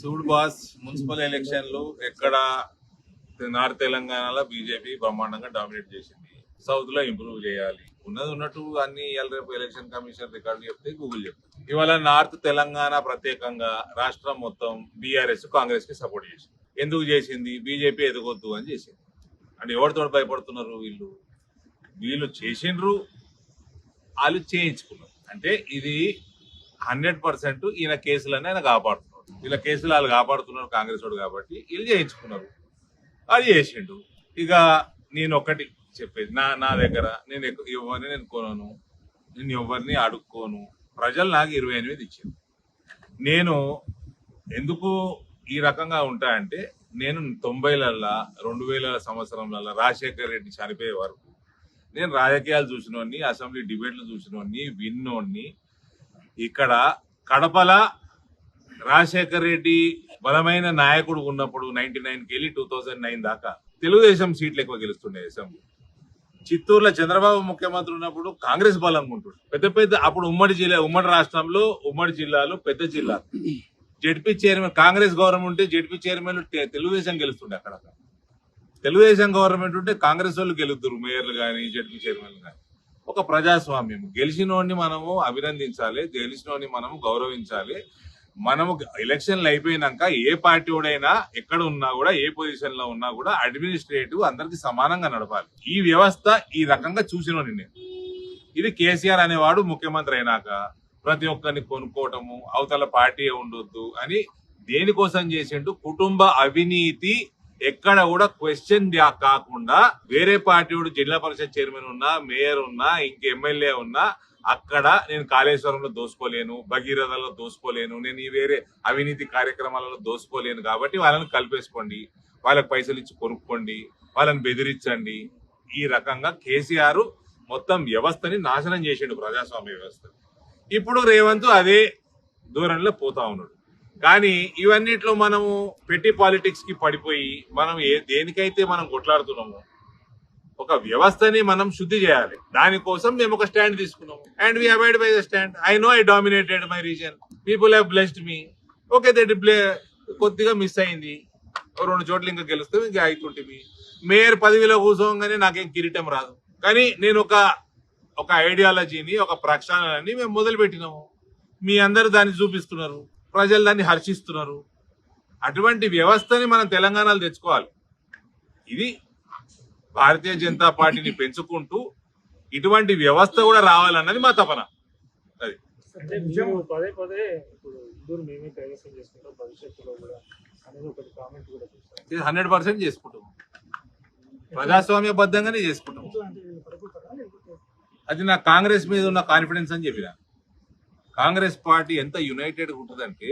చూడు boss, municipal ఎలక్షన్లు ఎక్కడ నార్త్ తెలంగాణలో బీజేపీ బ్రహ్మాండంగా డామినేట్ చేసింది. సౌత్ లో ఇంప్రూవ్ చేయాలి. ఉన్నది ఉన్నట్టు అన్ని రేపు ఎలక్షన్ కమిషన్ రికార్డు చెప్తే గూగుల్ చెప్తే ఇవాళ నార్త్ తెలంగాణ ప్రత్యేకంగా రాష్ట్రం మొత్తం బీఆర్ఎస్ కాంగ్రెస్ కి సపోర్ట్ చేసింది. ఎందుకు చేసింది? బీజేపీ ఎదగొద్దు అని చేసింది. అంటే ఎవరితో భయపడుతున్నారు వీళ్ళు చేసిండ్రు, వాళ్ళు చేయించుకున్నారు. అంటే ఇది 100% ఈయన కేసులన్నీ ఆయన కాపాడుతున్నారు. వీళ్ళ కేసులు వాళ్ళు కాపాడుతున్నారు కాంగ్రెస్ వాడు కాబట్టి వీళ్ళు చేయించుకున్నారు. అది చేసిండు. ఇక నేను ఒకటి చెప్పేది, నా దగ్గర నేను ఎవరిని నేను కొనను, నేను ఎవరిని అడుక్కోను. ప్రజలు నాకు 28 ఇచ్చారు. నేను ఎందుకు ఈ రకంగా ఉంటా అంటే, నేను 90లలో 2000 సంవత్సరంలో రాజశేఖర్ రెడ్డి చనిపోయే వరకు నేను రాజకీయాలు చూసినోడిని, అసెంబ్లీ డిబేట్లు చూసినోడిని, విన్నోడిని. ఇక్కడ కడపల రాజశేఖర్ రెడ్డి బలమైన నాయకుడు ఉన్నప్పుడు 99కి వెళ్ళి 2009 దాకా తెలుగుదేశం సీట్లు ఎక్కువ గెలుస్తుండే అసెంబ్లీ. చిత్తూరులో చంద్రబాబు ముఖ్యమంత్రి ఉన్నప్పుడు కాంగ్రెస్ బలంగా ఉంటుంది. పెద్ద అప్పుడు ఉమ్మడి రాష్ట్రంలో ఉమ్మడి జిల్లాలో పెద్ద జిల్లా జెడ్పీ చైర్మన్ కాంగ్రెస్ గవర్నమెంట్ ఉంటే జెడ్పీ చైర్మన్ తెలుగుదేశం గెలుస్తుండే. అక్కడ తెలుగుదేశం గవర్నమెంట్ ఉంటే కాంగ్రెస్ వాళ్ళు గెలుతురు, మేయర్లు కానీ జెడ్పీ చైర్మన్లు కానీ. ఒక ప్రజాస్వామ్యం. గెలిచినోడిని మనము అభినందించాలి, గెలిచినోడిని మనము గౌరవించాలి. మనము ఎలక్షన్లు అయిపోయినాక ఏ పార్టీ వాడైనా ఎక్కడ ఉన్నా కూడా, ఏ పొజిషన్ లో ఉన్నా కూడా అడ్మినిస్ట్రేటివ్ అందరికి సమానంగా నడపాలి. ఈ వ్యవస్థ ఈ రకంగా చూసినోని నేను. ఇది కేసీఆర్ అనేవాడు ముఖ్యమంత్రి అయినాక ప్రతి ఒక్కరిని కొనుక్కోవటము, అవతల పార్టీ ఉండొద్దు అని దేనికోసం చేసిండు? కుటుంబ అవినీతి ఎక్కడ కూడా క్వశ్చన్ కాకుండా వేరే పార్టీ వాడు జిల్లా పరిషత్ చైర్మన్ ఉన్నా, మేయర్ ఉన్నా, ఇంక ఎమ్మెల్యే ఉన్నా అక్కడ నేను కాళేశ్వరంలో దోసుకోలేను, భగీరథలో దోసుకోలేను, నేను ఈ వేరే అవినీతి కార్యక్రమాలలో దోసుకోలేను. కాబట్టి వాళ్ళని కలిపేసుకోండి, వాళ్ళకి పైసలు ఇచ్చి కొనుక్కోండి, వాళ్ళని బెదిరించండి. ఈ రకంగా కేసీఆర్ మొత్తం వ్యవస్థని నాశనం చేసిండు, ప్రజాస్వామ్య వ్యవస్థ. ఇప్పుడు రేవంత్ అదే దూరంలో పోతా ఉన్నాడు. కానీ ఇవన్నిట్లో మనము పెట్టి పాలిటిక్స్ కి పడిపోయి మనం దేనికైతే మనం కొట్లాడుతున్నామో ఒక వ్యవస్థని మనం శుద్ధి చేయాలి. దానికోసం మేము ఒక స్టాండ్ తీసుకున్నాము. And we avoid by the stand. I know I dominated my reason. People have blessed me. Okay, that కొద్దిగా మిస్ అయింది. 2 చోట్ల ఇంకా గెలుస్తాం, ఇంకా అవుతుంటుంది. మేయర్ పదవిలో కూర్చోగానే నాకేం కిరీటం రాదు. కానీ నేను ఒక ఐడియాలజీని, ఒక ప్రక్షాళనని మేము మొదలు పెట్టినాము. మీ అందరూ దాన్ని చూపిస్తున్నారు, ప్రజలు దాన్ని హర్షిస్తున్నారు. అటువంటి వ్యవస్థని మనం తెలంగాణలో తెచ్చుకోవాలి. ఇది భారతీయ జనతా పార్టీని పెంచుకుంటూ ఇటువంటి వ్యవస్థ కూడా రావాలన్నది మా తపన. అది పదే పదే ఇప్పుడు ఇందూరు మేమే కైవసం చేసుకుంటాం, భవిష్యత్తులో కూడా అనేది ఒకటి కామెంట్ కూడా చేస్తాం. 100% చేసుకుంటాం, ప్రజాస్వామ్యబద్ధంగానే చేసుకుంటాం. అది నా కాంగ్రెస్ మీద ఉన్న కాన్ఫిడెన్స్ అని చెప్పిన. కాంగ్రెస్ పార్టీ ఎంత యునైటెడ్ ఉంటుందంటే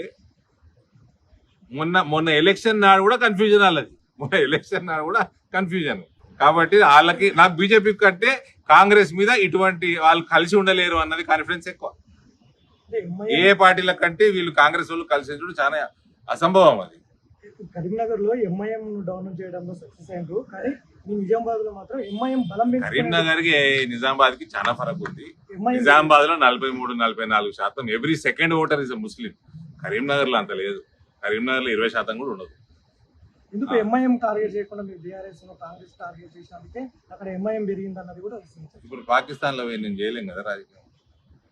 మొన్న ఎలక్షన్ నాడు కూడా కన్ఫ్యూజన్ వాళ్ళది. మొన్న ఎలక్షన్ నాడు కూడా కన్ఫ్యూజన్. కాబట్టి వాళ్ళకి, నాకు బీజేపీ కంటే కాంగ్రెస్ మీద ఇటువంటి వాళ్ళు కలిసి ఉండలేరు అన్నది కాన్ఫిడెన్స్ ఎక్కువ. ఏ పార్టీల కంటే వీళ్ళు కాంగ్రెస్ వాళ్ళు కలిసి చాలా అసంభవం. అది కరీంనగర్ లో ఎంఐఎం డౌన్ చేయడంలో సక్సెస్ అయ్యారు, కానీ నిజామాబాద్ లో మాత్రం ఎంఐఎం బలం. కరీంనగర్ కి నిజామాబాద్ కి చాలా ఫరక్ ఉంది. నిజామాబాద్ లో 43-44% ఎవ్రీ సెకండ్ ఓటర్ ఇస్ ముస్లిం. కరీంనగర్ లో అంత లేదు. కరీంనగర్ లో 20% కూడా ఉండదు. ఎందుకు ఎంఐఎం టార్గెట్ చేయకుండా మీరు బీఆర్ఎస్ కాంగ్రెస్ టార్గెట్ చేసినందుకే అక్కడ ఎంఐఎం పెరిగింది అన్నది కూడా వస్తుంది. ఇప్పుడు పాకిస్తాన్ లో నేను చేయలేం కదా రాజకీయం.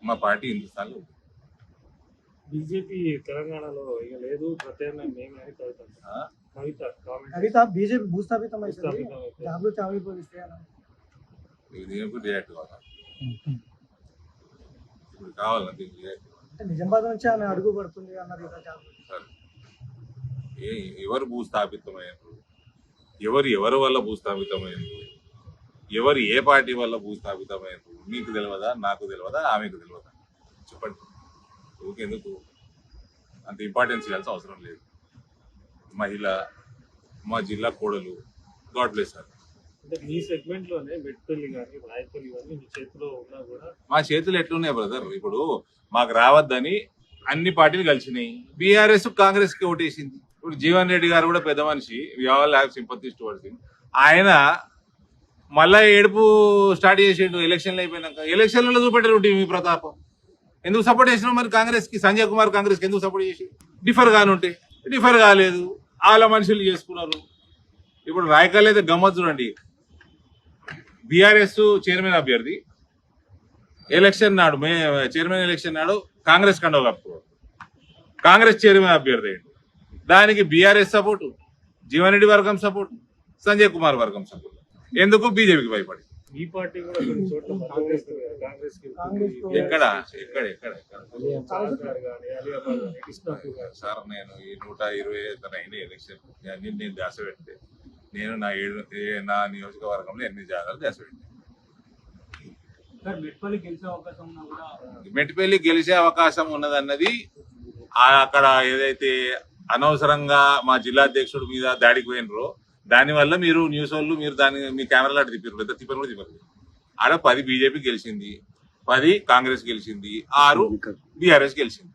మా పార్టీ హిందుస్థాన్ లో. బీజేపీ తెలంగాణలో ఇక లేదు, ప్రత్యామ్నాయం మేము అని కవిత బీజేపీ భూస్థాపితం అవుతుంది, జాగృతి ఆవిర్భవిస్తాయి. రియాక్ట్ కావాలి, ఇప్పుడు కావాలంటే అంటే నిజామాబాద్ నుంచి ఆమె అడుగు పడుతుంది అన్నది. ఎవరు భూస్థాపితమైనరు, ఎవరి వల్ల భూస్థాపితమైనరు, ఎవరు ఏ పార్టీ వల్ల భూస్థాపితమైనరు మీకు తెలియదా, నాకు తెలియదా, ఆమెకు తెలియదా? చెప్పండి. ఎందుకు అంత ఇంపార్టెన్స్ ఇవ్వాల్సిన అవసరం లేదు. మహిళ, మా జిల్లా కోడలు, గాడ్ బ్లెస్ హర్. అంటే మీ సెగ్మెంట్ లోనే మెట్పల్లి కానీ రాయపల్లి కానీ మీ చేతిలో ఉన్నా కూడా మా చేతులు ఎట్లున్నాయి బ్రదర్? ఇప్పుడు మాకు రావద్దని అన్ని పార్టీలు కలిసినాయి. బీఆర్ఎస్ కాంగ్రెస్ కి ఓటేసింది. ఇప్పుడు జీవన్ రెడ్డి గారు కూడా పెద్ద మనిషి, we all have sympathies towards him. ఆయన మళ్ళా ఏడుపు స్టార్ట్ చేసిండు ఎలక్షన్లు అయిపోయినాక. ఎలక్షన్లలో చూపెట్టారు మీ ప్రతాపం. ఎందుకు సపోర్ట్ చేసినావు మరి కాంగ్రెస్ కి? సంజయ్ కుమార్ కాంగ్రెస్ కి ఎందుకు సపోర్ట్ చేసి? డిఫర్ కానుంటే డిఫర్ కాలేదు, వాళ్ళ మనుషులు చేసుకున్నారు. ఇప్పుడు రాయకల్ అయితే గమ్మత్ చూడండి, బీఆర్ఎస్ చైర్మన్ అభ్యర్థి ఎలక్షన్ నాడు చైర్మన్ ఎలక్షన్ నాడు కాంగ్రెస్ కండవ కప్పుకోడు, కాంగ్రెస్ చైర్మన్ అభ్యర్థి అయ్యిండు. దానికి బీఆర్ఎస్ సపోర్టు, జీవన్ రెడ్డి వర్గం సపోర్టు, సంజయ్ కుమార్ వర్గం సపోర్టు. ఎందుకు? బీజేపీకి భయపడి. ఈ పార్టీ కూడా కొన్ని చోట్ల కాంగ్రెస్ ఎక్కడ ఎక్కడ ఎక్కడ సార్ సార్ నేను ఈ 120 అయిన ఎలక్షన్ అన్ని నేను దాస పెడితే నేను నా నియోజకవర్గంలో 8 జాగాలు దాస పెట్టాను. మెట్టిపల్లి గెలిచే అవకాశం ఉన్నదన్నది అక్కడ ఏదైతే అనవసరంగా మా జిల్లా అధ్యక్షుడి మీద దాడికి పోయినరో దానివల్ల మీరు న్యూస్ వాళ్ళు మీరు దాన్ని మీ కెమెరాలో అటు తిప్పారు, పెద్ద తిప్పని కూడా తిప్పరు. ఆడ 10 బీజేపీ గెలిచింది, 10 కాంగ్రెస్ గెలిచింది, 6 బీఆర్ఎస్ గెలిచింది.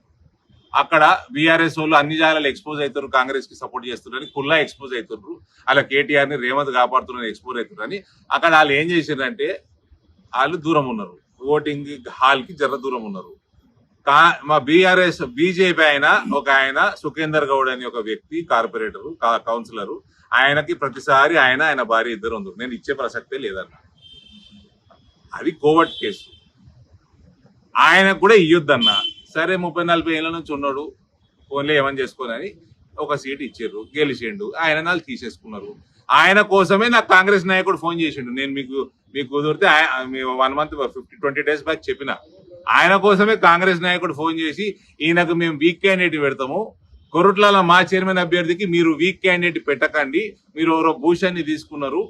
అక్కడ బీఆర్ఎస్ వాళ్ళు అన్ని జాగాలు ఎక్స్పోజ్ అవుతారు, కాంగ్రెస్ కి సపోర్ట్ చేస్తున్నారని కుల్లా ఎక్స్పోజ్ అవుతున్నారు. అలా కేటీఆర్ ని రేవంత్ కాపాడుతున్నారని ఎక్స్పోజ్ అవుతున్నారని అక్కడ వాళ్ళు ఏం చేశారంటే వాళ్ళు దూరం ఉన్నారు, ఓటింగ్ హాల్ కి జర దూరం ఉన్నారు. మా బీఆర్ఎస్ బీజేపీ ఆయన సుఖేందర్ గౌడ్ అని ఒక వ్యక్తి కార్పొరేటర్ కౌన్సిలర్, ఆయనకి ప్రతిసారి ఆయన భార్య ఇద్దరు ఉంది. నేను ఇచ్చే ప్రసక్తే లేదన్న, అది కోవర్ట్ కేసు. ఆయనకు కూడా ఇయ్యొద్దన్న. సరే 30-40 ఏళ్ళ నుంచి ఉన్నాడు, ఫోన్లో ఏమని చేసుకోనని ఒక సీట్ ఇచ్చారు, గెలిచిండు. ఆయన నాళ్ళు తీసేసుకున్నారు. ఆయన కోసమే నాకు కాంగ్రెస్ నాయకుడు ఫోన్ చేసిండు. నేను మీకు కుదిరితే 1 month 20 days బ్యాక్ చెప్పిన, ఆయన కోసమే కాంగ్రెస్ నాయకుడు ఫోన్ చేసి ఈయనకు మేము వీక్ క్యాండిడేట్ పెడతాము, కొరుట్లలో మా చైర్మన్ అభ్యర్థికి మీరు వీక్ క్యాండిడేట్ పెట్టకండి, మీరు ఎవరో భూషణ్ని తీసుకున్నారు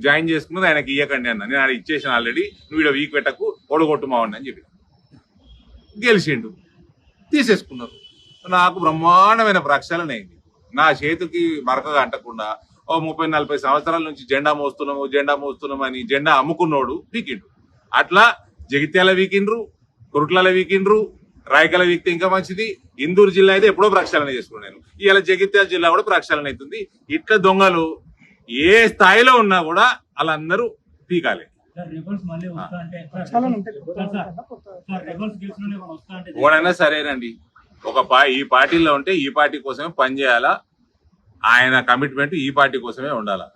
జాయిన్ చేసుకున్నది ఆయనకి ఇయ్యకండి అన్న. నేను ఆయన ఇచ్చేసాను ఆల్రెడీ, నువ్వు ఇక్కడ వీక్ పెట్టకు ఓడగొట్టు మావండి అని చెప్పి గెలిచిండు, తీసేసుకున్నారు. నాకు బ్రహ్మాండమైన ప్రక్షాళన అయింది. నా చేతికి మరకగా అంటకుండా 30-40 సంవత్సరాల నుంచి జెండా మోస్తున్నాము అని జెండా అమ్ముకున్నోడు వీకిండు. అట్లా జగిత్యాల వీకిండ్రు, కురుట్ల వీకిండ్రు, రాయకల వీక్తే ఇంకా మంచిది. ఇందూరు జిల్లా అయితే ఎప్పుడో ప్రక్షాళన చేసుకున్నాను, ఇవాళ జగిత్యాల జిల్లా కూడా ప్రక్షాళన అవుతుంది. ఇట్లా దొంగలు ఏ స్థాయిలో ఉన్నా కూడా వాళ్ళందరూ పీకాలి. ఓడైనా సరేనండి, ఈ పార్టీలో ఉంటే ఈ పార్టీ కోసమే పనిచేయాలా, ఆయన కమిట్మెంట్ ఈ పార్టీ కోసమే ఉండాలా.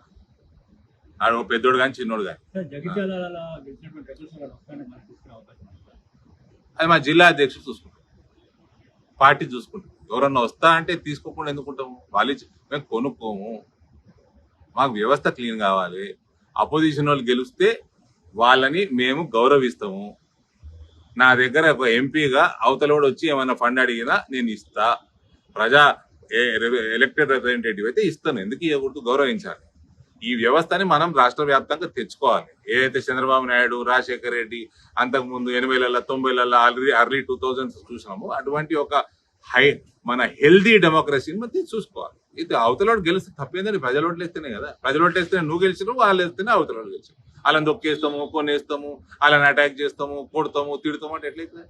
ఆడు పెద్దోడు కానీ చిన్నోడు కానీ. అది మా జిల్లా అధ్యక్షుడు చూసుకుంటాం, పార్టీ చూసుకుంటాం. ఎవరన్నా వస్తా అంటే తీసుకోకుండా ఎందుకుంటాము? వాళ్ళు మేము కొనుక్కోము, మాకు వ్యవస్థ క్లీన్ కావాలి. అపోజిషన్ వాళ్ళు గెలిస్తే వాళ్ళని మేము గౌరవిస్తాము. నా దగ్గర ఒక ఎంపీగా అవతలోడు వచ్చి ఏమైనా ఫండ్ అడిగినా నేను ఇస్తా. ఎలక్టెడ్ రిప్రజెంటేటివ్ అయితే ఇస్తాను, ఎందుకు ఇవ్వకూడదు? గౌరవించాలి. ఈ వ్యవస్థని మనం రాష్ట్ర వ్యాప్తంగా తెచ్చుకోవాలి. ఏదైతే చంద్రబాబు నాయుడు, రాజశేఖర్ రెడ్డి అంతకుముందు 80లలో 90లలో అర్లీ 2000s చూసినాము, అటువంటి ఒక మన హెల్దీ డెమోక్రసీని మనం చూసుకోవాలి. ఇది అవతలోడు గెలిస్తే తప్పేందని ప్రజలు ఓట్లు వేస్తేనే కదా. ప్రజలు ఓట్లు వేస్తేనే నువ్వు గెలిచినావు, వాళ్ళు వేస్తేనే అవతలోడు గెలిచావు. వాళ్ళని దొక్కేస్తాము, కొనేస్తాము, వాళ్ళని అటాక్ చేస్తాము, కొడతాము, తిడతాము అంటే ఎట్లయితే?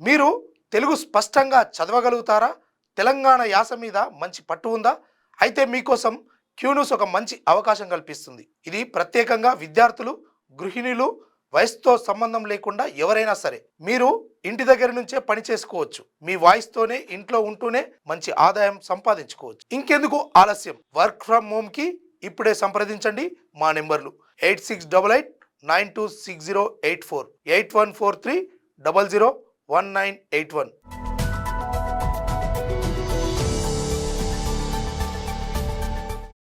మీరు తెలుగు స్పష్టంగా చదవగలుగుతారా? తెలంగాణ యాస మీద మంచి పట్టు ఉందా? అయితే మీకోసం క్యూన్యూస్ ఒక మంచి అవకాశం కల్పిస్తుంది. ఇది ప్రత్యేకంగా విద్యార్థులు, గృహిణులు, వయసుతో సంబంధం లేకుండా ఎవరైనా సరే మీరు ఇంటి దగ్గర నుంచే పని చేసుకోవచ్చు. మీ వాయిస్తోనే ఇంట్లో ఉంటూనే మంచి ఆదాయం సంపాదించుకోవచ్చు. ఇంకెందుకు ఆలస్యం? వర్క్ ఫ్రమ్ హోమ్ కి ఇప్పుడే సంప్రదించండి. మా నెంబర్లు 8688926084, 8143001981.